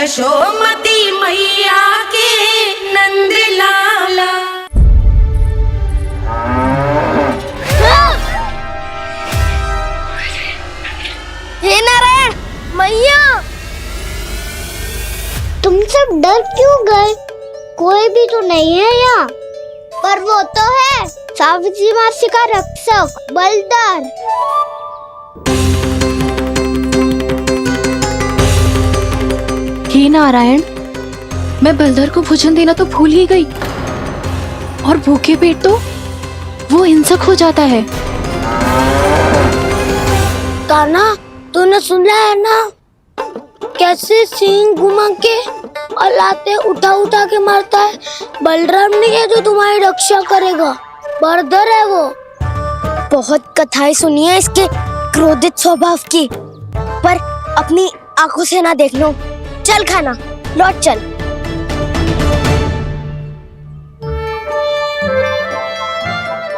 यशोमती मैया के नंद लाला। हे नारायण मैया, तुम सब डर क्यों गए? कोई भी तो नहीं है यहाँ। पर वो तो है, सावित्री मासी का रक्षक बलदार। हे नारायण, मैं बलदर को भोजन देना तो भूल ही गई, और भूखे पेट तो वो हिंसक हो जाता है। कान्हा, तूने सुना है ना कैसे सींग घुमा के और लाते उठा उठा के मारता है? बलराम नहीं है जो तुम्हारी रक्षा करेगा, बलदर है वो। बहुत कथाएं सुनी है इसके क्रोधित स्वभाव की, पर अपनी आंखों से ना देख लो। चल खाना, लौट चल।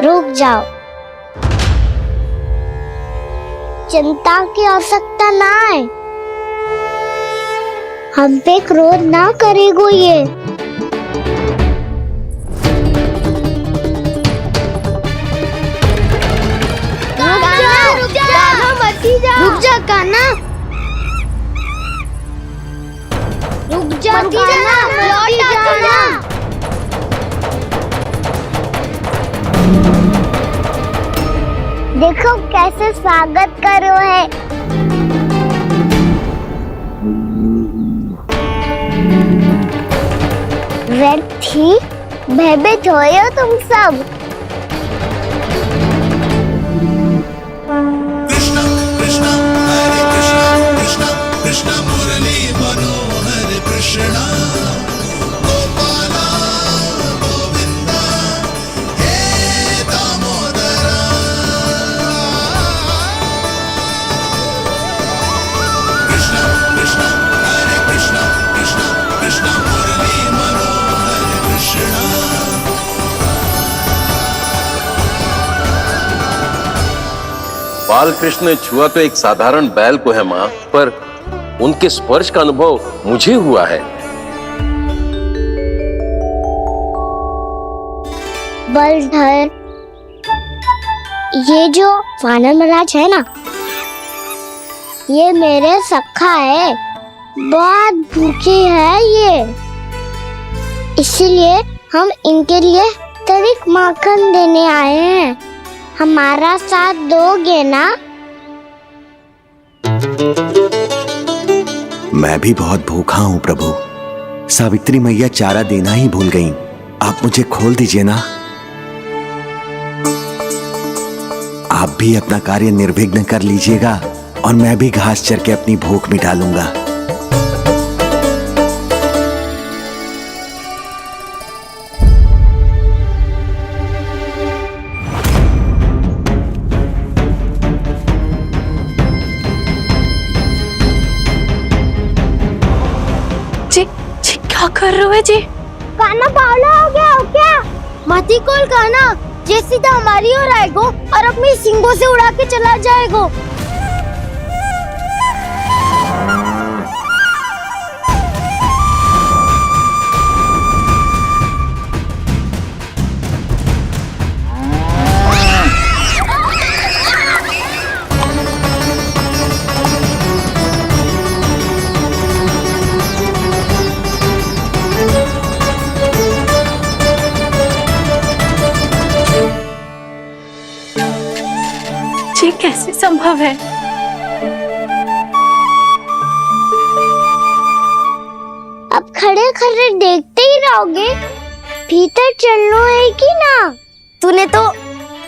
रुक जाओ, चिंता की आवश्यकता ना है। हम पे क्रोध ना करेगो ये। रुक जा कान्हा, रुक जा कान्हा, लौट जाना। देखो कैसे स्वागत करो है। व्यर्थी भयभीत हो तुम सब। कृष्णा कृष्णा हरे कृष्णा कृष्णा कृष्णा मुरली मनोहर कृष्णा गोपाला गोविंदा हे दामोदरा। कृष्णा कृष्णा हरे कृष्णा कृष्णा कृष्णा मुरली मनोहर कृष्णा। बाल कृष्ण ने छुआ तो एक साधारण बैल को है माँ, पर उनके स्पर्श का अनुभव मुझे हुआ है। बलधर, ये जो वानर महाराज है ना, ये मेरे सखा है। बहुत भूखे है ये, इसीलिए हम इनके लिए तनिक माखन देने आए हैं। हमारा साथ दोगे ना? मैं भी बहुत भूखा हूँ प्रभु। सावित्री मैया चारा देना ही भूल गईं। आप मुझे खोल दीजिए ना। आप भी अपना कार्य निर्विघ्न कर लीजिएगा और मैं भी घास चर के अपनी भूख मिटा लूंगा। क्या कर रहे हो जी? कान्हा पावला हो गया हो क्या? मती कोल कान्हा, जे सीधा हमारी ओर आएगो और अपनी सींगों से उड़ा के चला जाएगो। ये कैसे संभव है? अब खड़े खड़े देखते ही रहोगे? भीतर चलना है कि ना? तूने तो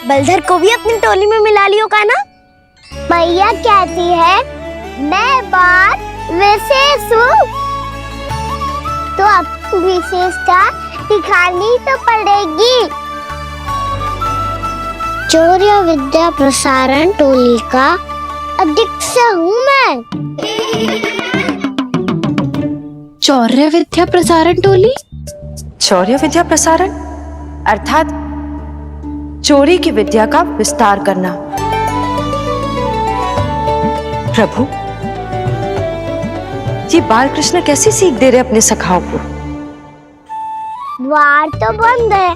बलधर को भी अपनी टोली में मिला लियो का ना? भैया कहती है मैं बात विशेष हूँ, तो अब विशेषता दिखानी तो पड़ेगी। चौर्य विद्या प्रसारण टोली का अध्यक्ष हूँ मैं। चौर्य विद्या प्रसारण टोली? चौर्य विद्या प्रसारण अर्थात चोरी की विद्या का विस्तार करना। प्रभु, ये बाल कृष्ण कैसी सीख दे रहे अपने सखाओं को? द्वार तो बंद है,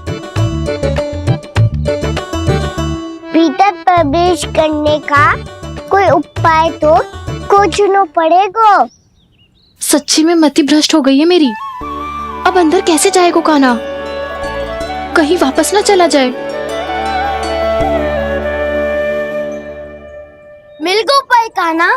भीतर प्रवेश करने का कोई उपाय तो खोजना पड़ेगा। सच्ची में मति भ्रष्ट हो गई है मेरी। अब अंदर कैसे जाएगा कान्हा? कहीं वापस ना चला जाए। मिल गो उपाय कान्हा।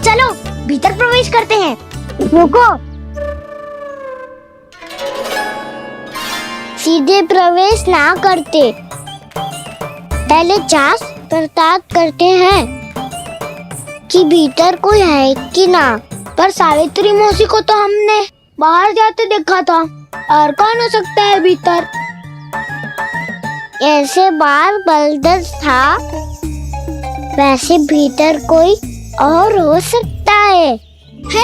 चलो भीतर प्रवेश करते हैं। रुको, सीधे प्रवेश ना करते, पहले जांच पड़ताल करते हैं कि भीतर कोई है कि ना। पर सावित्री मौसी को तो हमने बाहर जाते देखा था, और कौन हो सकता है भीतर? ऐसे बार बलदर था, वैसे भीतर कोई और हो सकता है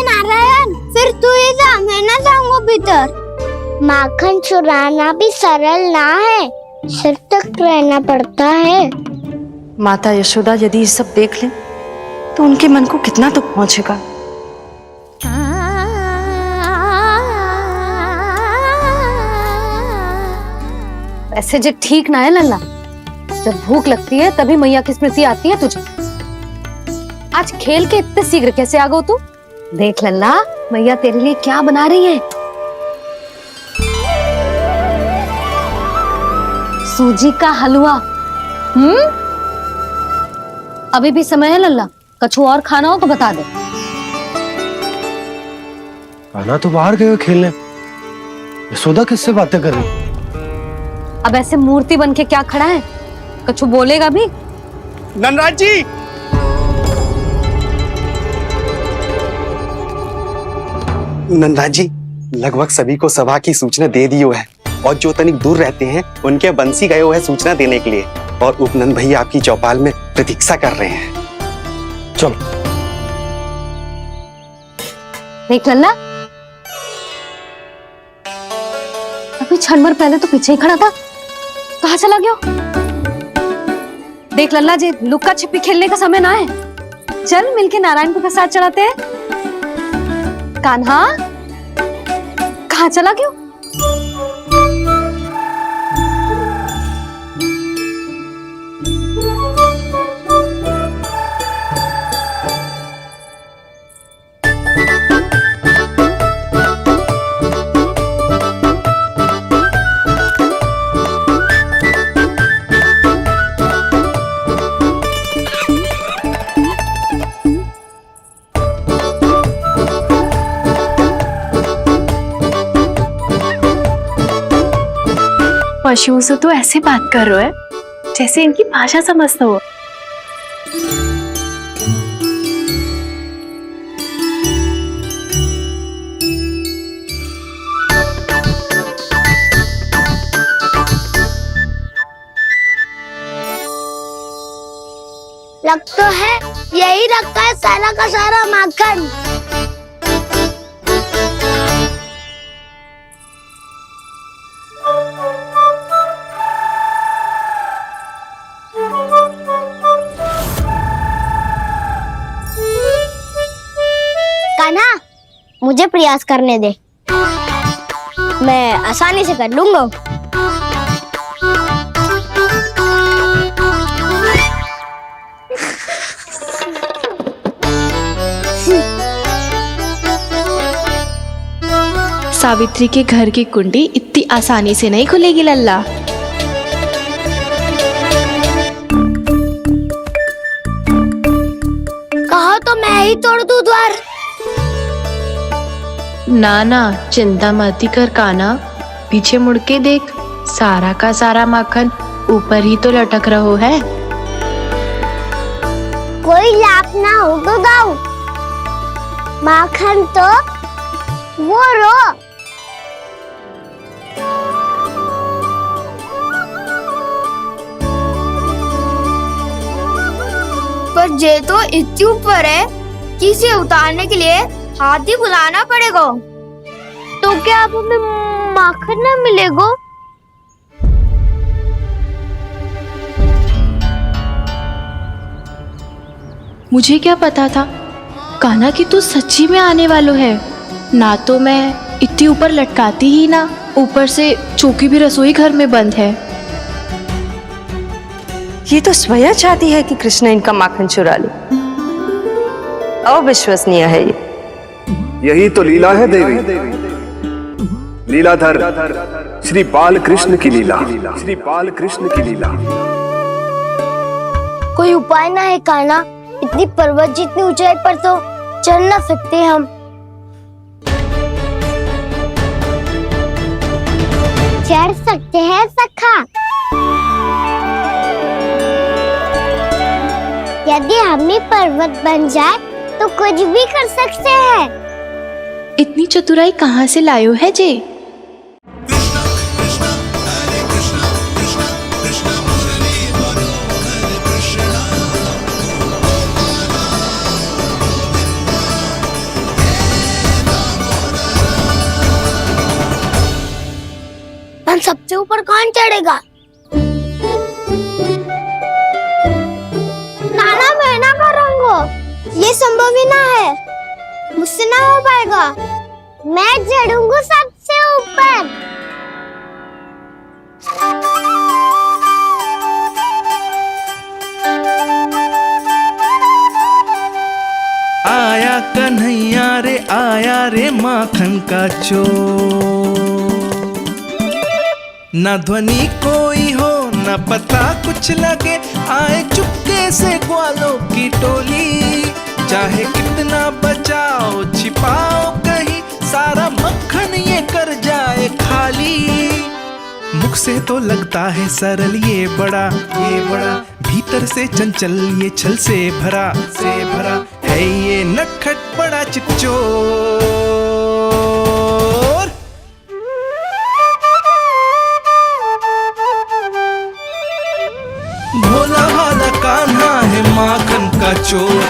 नारायण? फिर तू ही जा, मैं ना जाऊंगा भीतर। माखन चुराना भी सरल ना है, सिर तक रहना पड़ता है। माता यशोदा यदि ये सब देख लें तो उनके मन को कितना दुख पहुंचेगा। ऐसे जो ठीक ना है लल्ला, जब भूख लगती है तभी मैया की स्मृति आती है तुझे। आज खेल के इतने शीघ्र कैसे आ गो तू? देख लल्ला, मैया तेरे लिए क्या बना रही है। सूजी का हलवा। अभी भी समय है लल्ला, कछु और खाना हो तो बता दे। कान्हा तो बाहर गए खेलने, यशोदा किससे बातें कर रही? अब ऐसे मूर्ति बन के क्या खड़ा है? कछु बोलेगा भी? नंदराज जी, नंदराज जी, लगभग सभी को सभा की सूचना दे दी है, और जो तनिक दूर रहते हैं उनके बंसी गए हुए हैं सूचना देने के लिए, और उपनंद भैया आपकी चौपाल में प्रतीक्षा कर रहे हैं। चलो। देख लल्ला, अभी क्षण भर पहले तो पीछे ही खड़ा था, कहाँ चला गया? देख लल्ला जी, लुक्का छिपी खेलने का समय ना है, चल मिलके नारायण को प्रसाद चढ़ाते हैं। कान्हा, कहाँ चला गया? पशुओं से तो ऐसे बात कर रहे हो जैसे इनकी भाषा समझता हो। लग तो है यही रखा है सारा का सारा माखन। कान्हा, मुझे प्रयास करने दे, मैं आसानी से कर लूंगा। सावित्री के घर की कुंडी इतनी आसानी से नहीं खुलेगी लल्ला। कहा तो मैं ही तोड़ दूं द्वार। ना ना, चिंता मत कर कान्हा, पीछे मुड़ के देख, सारा का सारा माखन ऊपर ही तो लटक रहो है। कोई लाभ ना हो तो दाऊ, माखन तो वो रो। पर जे तो इतनी ऊपर है, धरती से उतारने के लिए हाथी बुलाना पड़ेगा। तो क्या अब हमें माखन ना मिलेगा? मुझे क्या पता था कान्हा कि तू सच्ची में आने वालो है। ना तो मैं इतनी ऊपर लटकाती ही ना, ऊपर से चौकी भी रसोई घर में बंद है। ये तो स्वयं चाहती है कि कृष्ण इनका माखन चुरा ले। अविश्वसनीय है ये। यही तो लीला है देवी, लीलाधर श्री बाल कृष्ण की लीला, श्री बाल कृष्ण की लीला। कोई उपाय ना है कान्हा? इतनी पर्वत जितनी ऊंचाई पर तो चढ़ ना सकते हम। चढ़ सकते हैं सखा, यदि हम ही पर्वत बन जाए तो कुछ भी कर सकते हैं। इतनी चतुराई कहाँ से लायो है जे? कृष्णा कृष्णा हरे कृष्णा कृष्णा कृष्णा मुरली मनोहर कृष्णा हम सबसे ऊपर कौन चढ़ेगा? नाना मैं ना करूँगा, ये संभव ही ना है, मुझसे ना हो पाएगा। मैं चढ़ूंगा सबसे ऊपर। आया कन्हैया रे आया रे माखन का चोर, न ध्वनि कोई हो न पता कुछ लगे, आए चुपके से ग्वालों की टोली। चाहे कितना बचाओ छिपाओ कहीं, सारा मक्खन ये कर जाए खाली। मुख से तो लगता है सरल ये बड़ा भीतर से चंचल ये छल से भरा है ये नटखट बड़ा चिपचोर। भोला भाला कान्हा है माखन का चोर,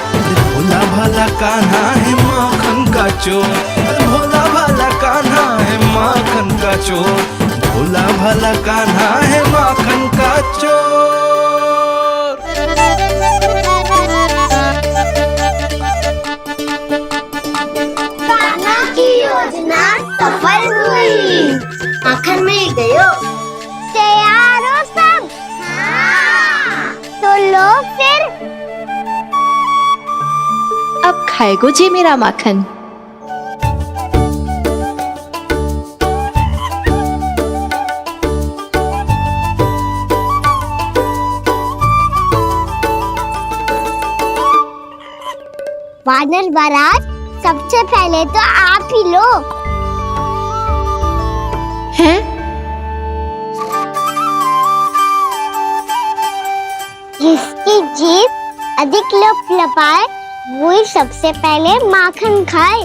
भोला भाला कान्हा है माखन का चोर, भोला भाला कान्हा है माखन का चोर, भोला भाला कान्हा है माखन का चोर। कान्हा की योजना सफल हुई, माखन मिल गयो। तैयार हो सब? तो लो फिर। अब खाएगो जे मेरा माखन। वानर महाराज, सबसे पहले तो आप ही लो। हैं? जिसकी जीभ अधिक लपलपाए वही सबसे पहले माखन खाए।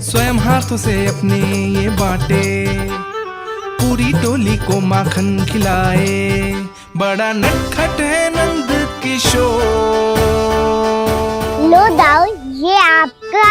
स्वयं हाथों से अपने ये बांटे, पूरी टोली को माखन खिलाए, बड़ा नटखट है नंद किशोर। लो दाऊ, ये आपका।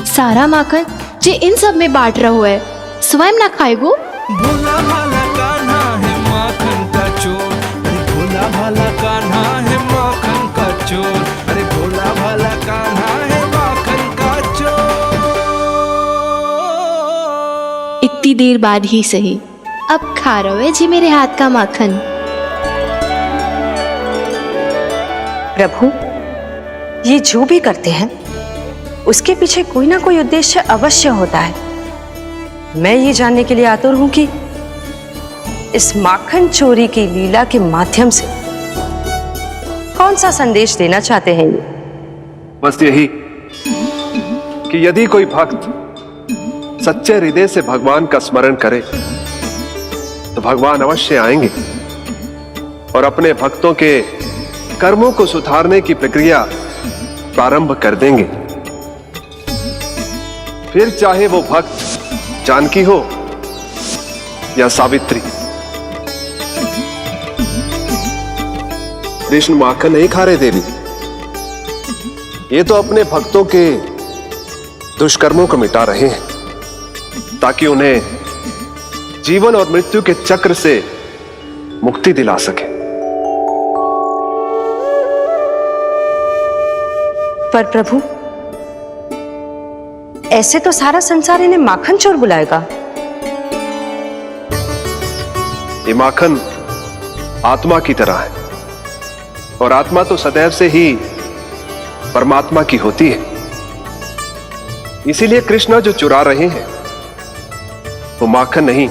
सारा माखन जे इन सब में बांट रहो है, स्वयं ना खाएगो। भोला भाला कान्हा है माखन का चोर, अरे भोला भाला कान्हा है माखन का चोर, अरे भोला भाला कान्हा है माखन का चोर। इतनी देर बाद ही सही, अब खा रहो है जी मेरे हाथ का माखन। प्रभु, ये जो भी करते हैं उसके पीछे कोई ना कोई उद्देश्य अवश्य होता है। मैं ये जानने के लिए आतुर हूं कि इस माखन चोरी की लीला के माध्यम से कौन सा संदेश देना चाहते हैं ये। बस यही कि यदि कोई भक्त सच्चे हृदय से भगवान का स्मरण करे तो भगवान अवश्य आएंगे और अपने भक्तों के कर्मों को सुधारने की प्रक्रिया प्रारंभ कर देंगे। फिर चाहे वो भक्त जानकी हो या सावित्री, कृष्ण माखन नहीं खा रहे देवी, ये तो अपने भक्तों के दुष्कर्मों को मिटा रहे हैं ताकि उन्हें जीवन और मृत्यु के चक्र से मुक्ति दिला सके। पर प्रभु, ऐसे तो सारा संसार इन्हें माखन चोर बुलाएगा। ये माखन आत्मा की तरह है और आत्मा तो सदैव से ही परमात्मा की होती है। इसीलिए कृष्णा जो चुरा रहे हैं वो माखन नहीं,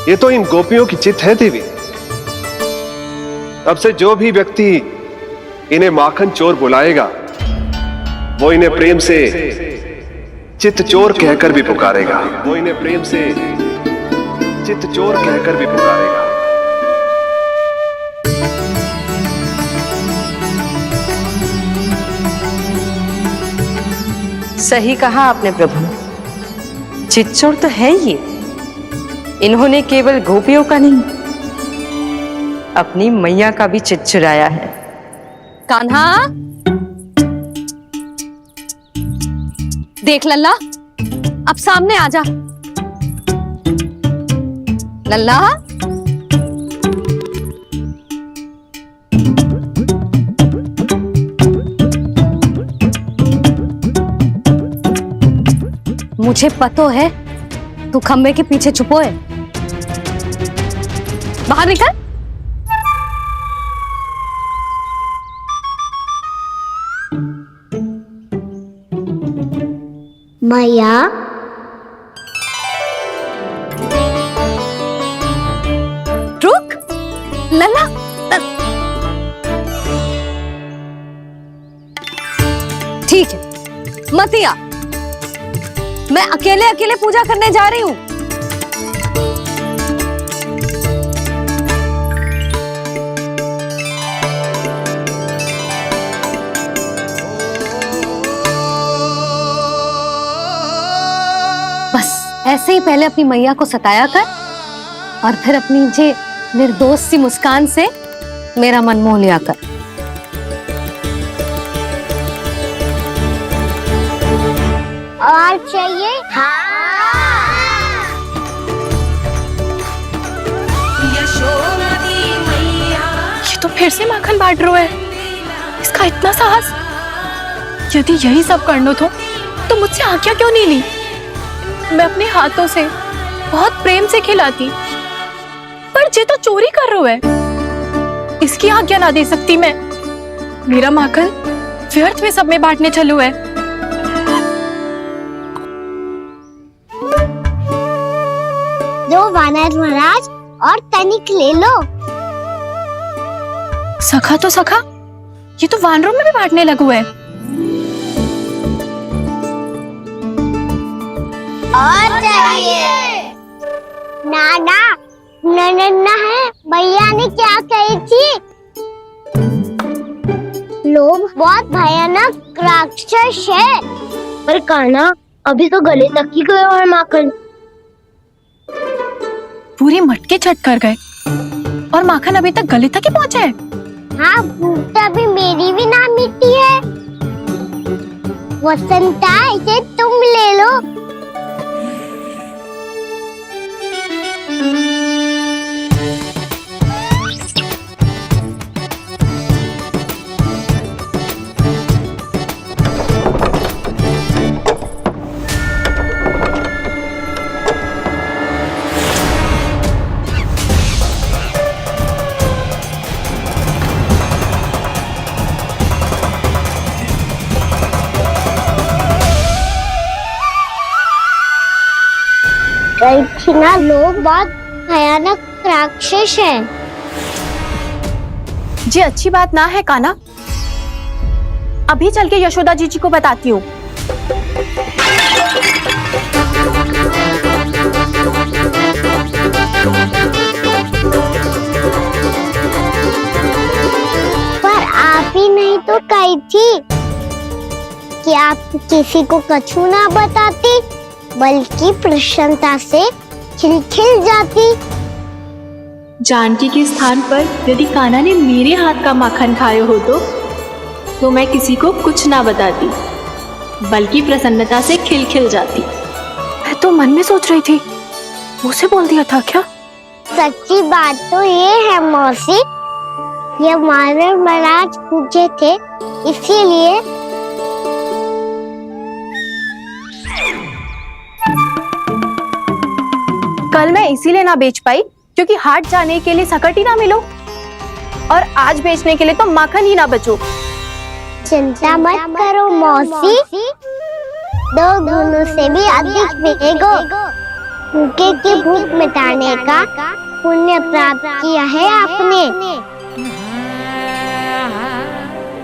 ये तो इन गोपियों की चित्त है देवी। अब से जो भी व्यक्ति इन्हें माखन चोर बुलाएगा वो इन्हें प्रेम से चित्त चोर कहकर भी पुकारेगा। वो इन्हें प्रेम से चित्त चोर कहकर भी पुकारेगा। सही कहा आपने प्रभु, चित्त चोर तो है ये। इन्होंने केवल गोपियों का नहीं, अपनी मैया का भी चित्त चुराया है। कान्हा, देख लल्ला, अब सामने आ जा। लल्ला, मुझे पतो है तू खम्बे के पीछे छुपो है। बाहर निकल। मैया, रुक लल्ला, ठीक है मत आ, मैं अकेले अकेले पूजा करने जा रही हूँ। बस ऐसे ही पहले अपनी मैया को सताया कर और फिर अपनी जे निर्दोष सी मुस्कान से मेरा मन मोह लिया कर। और चाहिए? ये तो फिर से माखन बांट रहा है। इसका इतना साहस। यदि यही सब करना तो मुझसे आज्ञा क्यों नहीं ली? मैं अपने हाथों से बहुत प्रेम से खिलाती, पर ये तो चोरी कर रहा है। इसकी आज्ञा ना दे सकती मैं। मेरा माखन व्यर्थ में सब में बांटने चलू है। दो वानर महाराज और तनिक ले लो। सखा तो सखा, ये तो वानरों में भी बांटने लगू है। और चाहिए? नाना, नन्ना है, भैया ने क्या कही थी? लोभ बहुत भयानक राक्षस है। पर कान्हा, अभी तो गले तक ही गया है माखन। पूरी मटके छट कर गए और माखन अभी तक गले तक ही पहुंचा है। हाँ, तभी मेरी भी ना मिट्टी है। वसंता, इसे तुम ले लो। ना, लोग बहुत भयानक राक्षस हैं। जी अच्छी बात ना है कान्हा। अभी चल के यशोदा जी को बताती हूँ। पर आप ही नहीं तो कही थी कि आप किसी को कछु ना बताती, बल्कि प्रसन्नता से खिलखिल जाती। जानकी के स्थान पर यदि कान्हा ने मेरे हाथ का माखन खाया हो तो मैं किसी को कुछ ना बताती, बल्कि प्रसन्नता से खिलखिल जाती। मैं तो मन में सोच रही थी, मुझसे बोल दिया था क्या? सच्ची बात तो ये है मौसी, ये मानव महाराज पूछे थे इसीलिए। कल मैं इसीलिए ना बेच पाई क्योंकि हाट जाने के लिए सकट ही ना मिलो, और आज बेचने के लिए तो माखन ही ना बचो। चिंता मत करो मौसी, 2 गुणों से भी अधिक मिलेगा। भूखे की भूख मिटाने का पुण्य प्राप्त किया है आपने।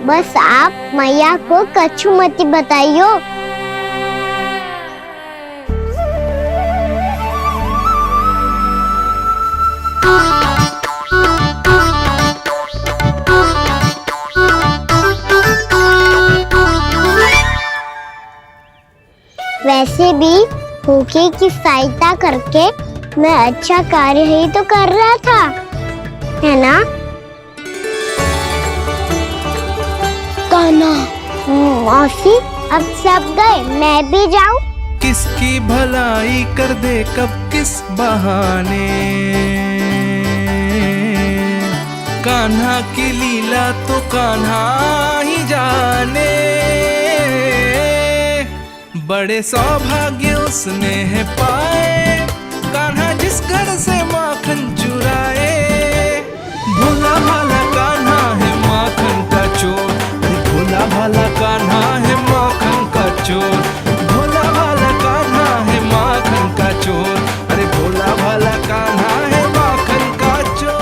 बस आप मैया को कछु मत बताइयो। वैसे भी भूखे की सहायता करके मैं अच्छा कार्य ही तो कर रहा था, है ना? कान्हा, मौसी अब सब गए, मैं भी जाऊं? किसकी भलाई कर दे कब किस बहाने, कान्हा की लीला तो कान्हा ही जाने। बड़े सौभाग्य उसने है पाए, कान्हा जिस घर से माखन